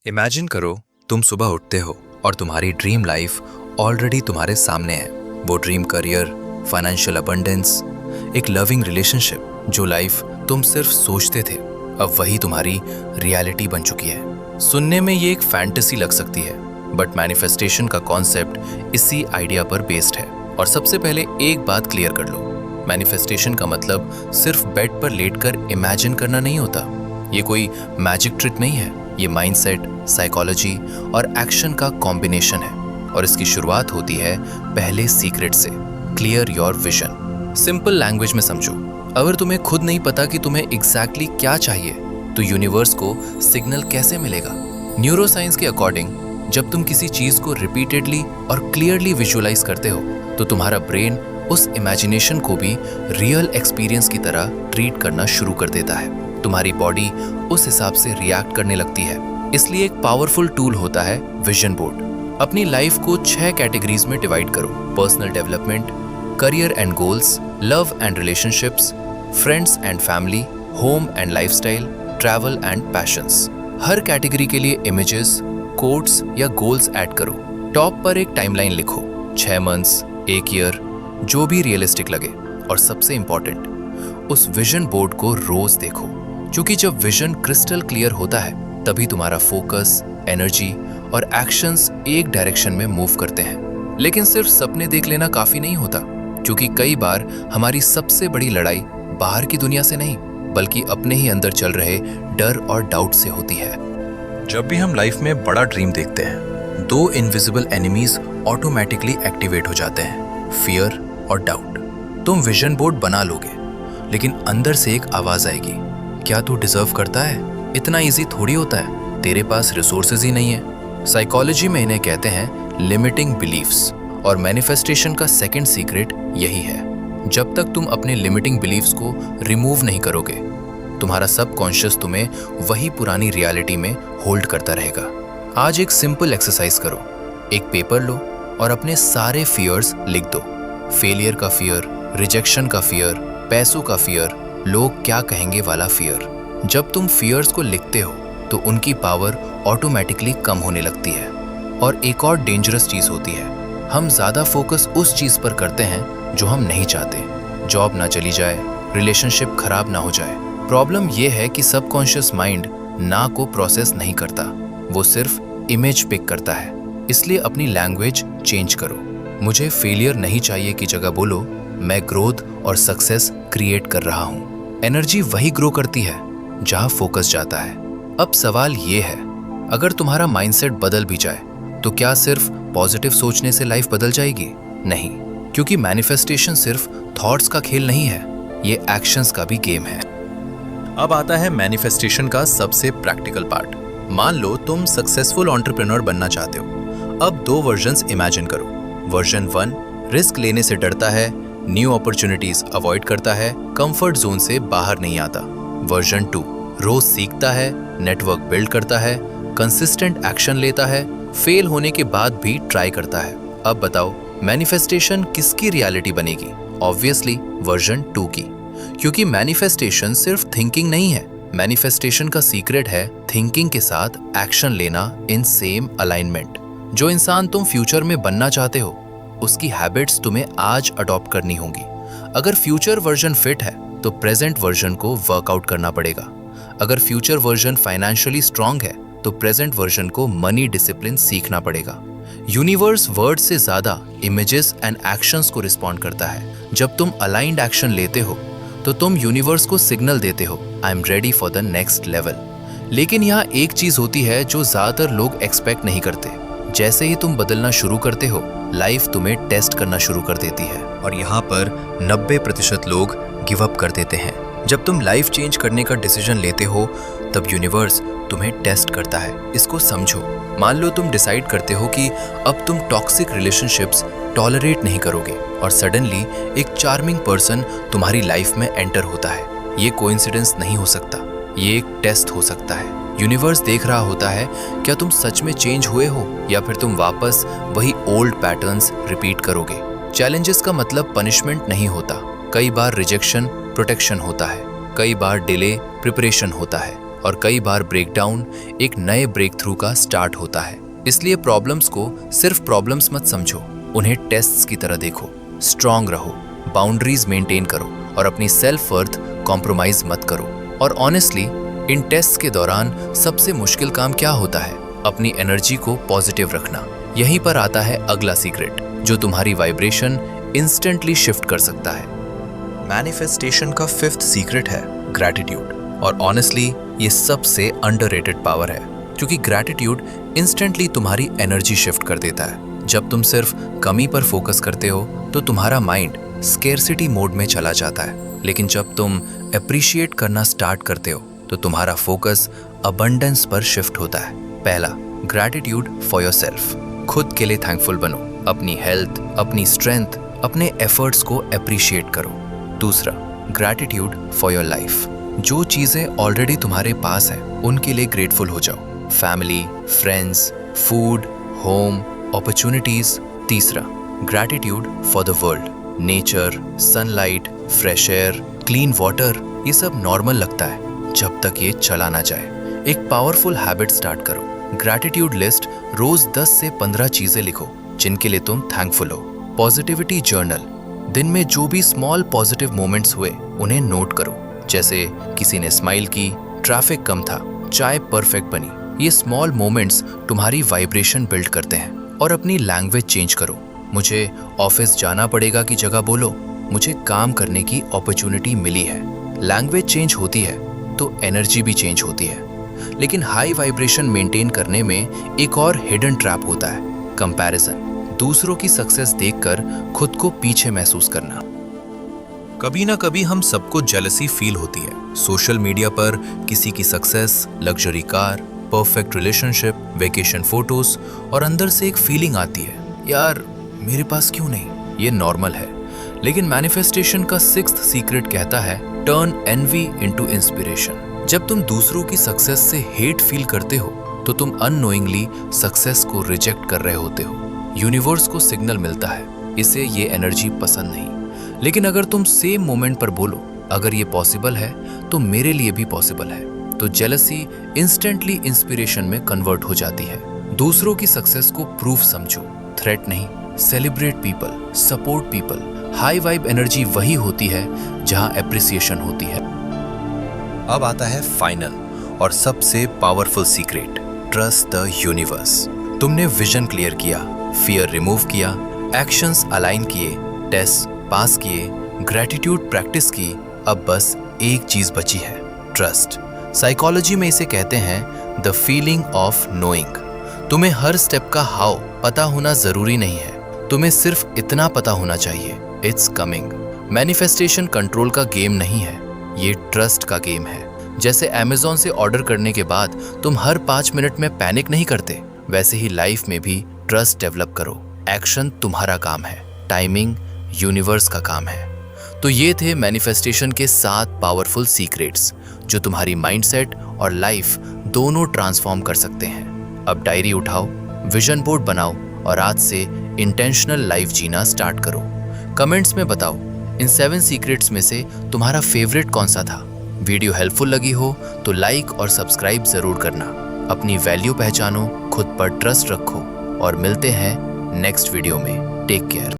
Imagine करो तुम सुबह उठते हो और तुम्हारी ड्रीम लाइफ ऑलरेडी तुम्हारे सामने है। वो ड्रीम करियर, फाइनेंशियल अबंडेंस, एक लविंग रिलेशनशिप, जो लाइफ तुम सिर्फ सोचते थे अब वही तुम्हारी रियलिटी बन चुकी है। सुनने में ये एक फैंटेसी लग सकती है, बट मैनिफेस्टेशन का कॉन्सेप्ट इसी आइडिया पर बेस्ड है। और सबसे पहले एक बात क्लियर कर लो, मैनिफेस्टेशन का मतलब सिर्फ बेड पर लेटकर इमेजिन करना नहीं होता। ये कोई मैजिक ट्रिक नहीं है, ये माइंडसेट, साइकोलॉजी और एक्शन का कॉम्बिनेशन है। और इसकी शुरुआत होती है पहले सीक्रेट से, clear your vision. Simple language में समझो, अगर तुम्हें खुद नहीं पता कि तुम्हें एग्जैक्टली क्या चाहिए, तो यूनिवर्स को सिग्नल कैसे मिलेगा? न्यूरोसाइंस के अकॉर्डिंग जब तुम किसी चीज को रिपीटेडली और क्लियरली विजुअलाइज करते हो, तो तुम्हारा ब्रेन उस इमेजिनेशन को भी रियल एक्सपीरियंस की तरह ट्रीट करना शुरू कर देता है। तुम्हारी बॉडी उस हिसाब से रिएक्ट करने लगती है। इसलिए एक पावरफुल टूल होता है विजन बोर्ड। अपनी लाइफ को 6 कैटेगरीज में डिवाइड करो: personal development, career and goals, love and relationships, friends and family, home and lifestyle, travel and patience. Her category के लिए इमेजेस, कोट्स या गोल्स ऐड करो। टॉप पर एक टाइमलाइन लिखो, 6 मंथ्स, 1 ईयर, जो भी रियलिस्टिक लगे। और सबसे इंपॉर्टेंट, उस विजन बोर्ड को रोज देखो, क्योंकि जब विजन क्रिस्टल क्लियर होता है तभी तुम्हारा फोकस, एनर्जी और एक्शंस एक डायरेक्शन में मूव करते हैं। लेकिन सिर्फ सपने देख लेना काफी नहीं होता, क्योंकि कई बार हमारी सबसे बड़ी लड़ाई बाहर की दुनिया से नहीं, बल्कि अपने ही अंदर चल रहे डर और डाउट से होती है। जब भी हम लाइफ में बड़ा ड्रीम देखते हैं, 2 इनविजिबल एनिमीज ऑटोमेटिकली एक्टिवेट हो जाते हैं, फियर और डाउट। तुम विजन बोर्ड बना लोगे, लेकिन अंदर से एक आवाज आएगी, क्या तू डिजर्व करता है? इतना इजी थोड़ी होता है, तेरे पास रिसोर्सेज ही नहीं है। साइकोलॉजी में इन्हें कहते हैं लिमिटिंग बिलीफ्स, और मैनिफेस्टेशन का सेकंड सीक्रेट यही है। जब तक तुम अपने लिमिटिंग बिलीफ्स को रिमूव नहीं करोगे, तुम्हारा सबकॉन्शियस तुम्हें वही पुरानी रियलिटी में होल्ड करता रहेगा। आज एक सिंपल एक्सरसाइज करो, एक पेपर लो और अपने सारे फियर्स लिख दो। फेलियर का फियर, रिजेक्शन का फियर, पैसों का फियर, लोग क्या कहेंगे वाला फियर। जब तुम फियर्स को लिखते हो तो उनकी पावर ऑटोमेटिकली कम होने लगती है। और एक और डेंजरस चीज होती है, हम ज्यादा फोकस उस चीज पर करते हैं जो हम नहीं चाहते। जॉब ना चली जाए, रिलेशनशिप खराब ना हो जाए। प्रॉब्लम यह है कि सबकॉन्शियस माइंड ना को प्रोसेस नहीं करता, वो सिर्फ इमेज पिक करता है। इसलिए अपनी लैंग्वेज चेंज करो। मुझे फेलियर नहीं चाहिए की जगह बोलो, मैं ग्रोथ और सक्सेस क्रिएट कर रहा हूँ। एनर्जी वही ग्रो करती है जहां फोकस जाता है। अब सवाल ये है, अगर तुम्हारा माइंडसेट बदल भी जाए तो क्या सिर्फ पॉजिटिव सोचने से लाइफ बदल जाएगी? नहीं, क्योंकि मैनिफेस्टेशन सिर्फ थॉट्स का खेल नहीं है, ये एक्शंस का भी गेम है। अब आता है मैनिफेस्टेशन का सबसे प्रैक्टिकल पार्ट। मान लो तुम सक्सेसफुल एंटरप्रेन्योर बनना चाहते हो। अब 2 वर्जन्स इमेजिन करो। वर्जन 1 रिस्क लेने से डरता है, न्यू अपॉर्चुनिटीज अवॉइड करता है, कंफर्ट जोन से बाहर नहीं आता। वर्जन 2 रोज सीखता है, नेटवर्क बिल्ड करता है, कंसिस्टेंट एक्शन लेता है, फेल होने के बाद भी ट्राई करता है। अब बताओ, मैनिफेस्टेशन किसकी रियलिटी बनेगी? ऑब्वियसली वर्जन 2 की, क्योंकि मैनिफेस्टेशन सिर्फ थिंकिंग नहीं है। मैनिफेस्टेशन का सीक्रेट है थिंकिंग के साथ एक्शन लेना इन सेम अलाइनमेंट। जो इंसान तुम फ्यूचर में बनना चाहते हो, उसकी हैबिट्स तुम्हें आज अडॉप्ट करनी होंगी। अगर फ्यूचर वर्जन फिट है तो प्रेजेंट वर्जन को वर्कआउट करना पड़ेगा। अगर फ्यूचर वर्जन फाइनेंशियली स्ट्रांग है तो प्रेजेंट वर्जन को मनी डिसिप्लिन सीखना पड़ेगा। यूनिवर्स वर्ड से ज्यादा इमेजेस एंड एक्शंस को रिस्पॉन्ड करता है। जब तुम अलाइंड एक्शन लेते हो तो तुम यूनिवर्स को सिग्नल देते हो, I am ready for the next level. लेकिन यहाँ एक चीज होती है जो ज्यादातर लोग एक्सपेक्ट नहीं करते। जैसे ही तुम बदलना शुरू करते हो, लाइफ तुम्हें टेस्ट करना शुरू कर देती है। और यहाँ पर 90% लोग गिव अप कर देते हैं। जब तुम लाइफ चेंज करने का डिसीजन लेते हो, तब यूनिवर्स तुम्हें टेस्ट करता है। इसको समझो। मान लो तुम डिसाइड करते हो कि अब तुम टॉक्सिक रिलेशनशिप्स टॉलरेट नहीं करोगे, और सडनली एक चार्मिंग पर्सन तुम्हारी लाइफ में एंटर होता है। ये कोइंसिडेंस नहीं हो सकता, ये एक टेस्ट हो सकता है। यूनिवर्स देख रहा होता है क्या तुम सच में चेंज हुए हो, या फिर तुम वापस वही ओल्ड पैटर्न्स रिपीट करोगे। चैलेंजेस का मतलब पनिशमेंट नहीं होता। कई बार रिजेक्शन प्रोटेक्शन होता है, कई बार डिले प्रिपरेशन होता है, और कई बार ब्रेकडाउन एक नए ब्रेक थ्रू का स्टार्ट होता है। इसलिए प्रॉब्लम्स को सिर्फ प्रॉब्लम्स मत समझो, उन्हें टेस्ट्स की तरह देखो। स्ट्रांग रहो, बाउंड्रीज मेंटेन करो और अपनी सेल्फ वर्थ कॉम्प्रोमाइज मत करो। और ऑनेस्टली इन टेस्ट्स के दौरान सबसे मुश्किल काम क्या होता है? अपनी एनर्जी को पॉजिटिव रखना। यहीं पर आता है अगला सीक्रेट जो तुम्हारी वाइब्रेशन इंस्टेंटली शिफ्ट कर सकता है। मैनिफेस्टेशन का 5th सीक्रेट है ग्रैटिट्यूड। और ऑनेस्टली ये सबसे अंडररेटेड पावर है, क्योंकि ग्रैटिट्यूड इंस्टेंटली तुम्हारी एनर्जी शिफ्ट कर देता है। जब तुम सिर्फ कमी पर फोकस करते हो तो तुम्हारा माइंड स्केर्सिटी मोड में चला जाता है, लेकिन जब तुम अप्रिशिएट करना स्टार्ट करते हो तो तुम्हारा फोकस अबंडेंस पर शिफ्ट होता है। पहला, ग्रैटिट्यूड फॉर योरसेल्फ। खुद के लिए थैंकफुल बनो, अपनी हेल्थ, अपनी स्ट्रेंथ, अपने एफर्ट्स को अप्रिशिएट करो। दूसरा, ग्रैटिट्यूड फॉर योर लाइफ। जो चीजें ऑलरेडी तुम्हारे पास हैं उनके लिए ग्रेटफुल हो जाओ। Family, friends, food, home, opportunities. तीसरा, gratitude for the world. Nature, sunlight, fresh air, clean water, ये सब नॉर्मल लगता है जब तक ये चला ना जाए। एक पावरफुल हैबिट स्टार्ट करो। ग्रैटिट्यूड लिस्ट रोज 10 से 15 चीजें लिखो जिनके लिए तुम थैंकफुल हो। Positivity journal. दिन में जो भी स्मॉल पॉजिटिव मोमेंट्स हुए उन्हें नोट करो, जैसे किसी ने स्माइल की, ट्रैफिक कम था, चाय परफेक्ट बनी। ये स्मॉल मोमेंट्स तुम्हारी वाइब्रेशन बिल्ड करते हैं। और अपनी लैंग्वेज चेंज करो। मुझे ऑफिस जाना पड़ेगा की जगह बोलो, मुझे काम करने की अपॉर्चुनिटी मिली है। लैंग्वेज चेंज होती है तो एनर्जी भी चेंज होती है। लेकिन हाई वाइब्रेशन मेंटेन करने में एक और हिडन ट्रैप होता है, कंपैरिजन। दूसरों की सक्सेस देखकर खुद को पीछे महसूस करना। कभी ना कभी हम सबको जेलसी फील होती है। सोशल मीडिया पर किसी की success, luxury car, perfect relationship, vacation photos, और अंदर से एक फीलिंग आती है, यार मेरे पास क्यों नहीं। ये नॉर्मल है। लेकिन मैनिफेस्टेशन का 6th सीक्रेट कहता है, टर्न एनवी इनटू इंस्पिरेशन। जब तुम दूसरों की सक्सेस से हेट फील करते हो तो तुम अननोइंगली सक्सेस को रिजेक्ट कर रहे होते हो। यूनिवर्स को सिग्नल मिलता है, इसे ये एनर्जी पसंद नहीं। लेकिन अगर तुम सेम मोमेंट पर बोलो, अगर ये पॉसिबल है तो मेरे लिए भी पॉसिबल है, तो जेलसी इंस्टेंटली इंस्पिरेशन में कन्वर्ट हो जाती है। दूसरों की सक्सेस को प्रूफ समझो, थ्रेट नहीं। Celebrate people, support people. High vibe energy वही होती है जहां एप्रिसिएशन होती है। अब आता है फाइनल और सबसे powerful secret, trust the universe. तुमने विजन क्लियर किया, फियर रिमूव किया, एक्शंस अलाइन किए, टेस्ट पास किए, ग्रैटिट्यूड प्रैक्टिस की। अब बस एक चीज बची है, ट्रस्ट। साइकोलॉजी में इसे कहते हैं द फीलिंग ऑफ नोइंग। तुम्हें हर स्टेप का हाउ पता होना जरूरी नहीं है, तुम्हें सिर्फ इतना पता होना चाहिए, इट्स कमिंग। मैनिफेस्टेशन कंट्रोल का गेम नहीं है, ये ट्रस्ट का गेम है। जैसे अमेज़न से ऑर्डर करने के बाद तुम हर 5 मिनट में पैनिक नहीं करते, वैसे ही लाइफ में भी ट्रस्ट डेवलप करो। एक्शन तुम्हारा काम है, टाइमिंग यूनिवर्स का काम है। तो ये थे मैनिफेस्टेशन के 7 पावरफुल सीक्रेट्स जो तुम्हारी माइंडसेट और लाइफ दोनों ट्रांसफॉर्म कर सकते हैं। अब डायरी उठाओ, विजन बोर्ड बनाओ और आज से इंटेंशनल लाइफ जीना स्टार्ट करो। कमेंट्स में बताओ इन 7 सीक्रेट्स में से तुम्हारा फेवरेट कौन सा था। वीडियो हेल्पफुल लगी हो तो लाइक और सब्सक्राइब जरूर करना। अपनी वैल्यू पहचानो, खुद पर ट्रस्ट रखो और मिलते हैं नेक्स्ट वीडियो में। Take care.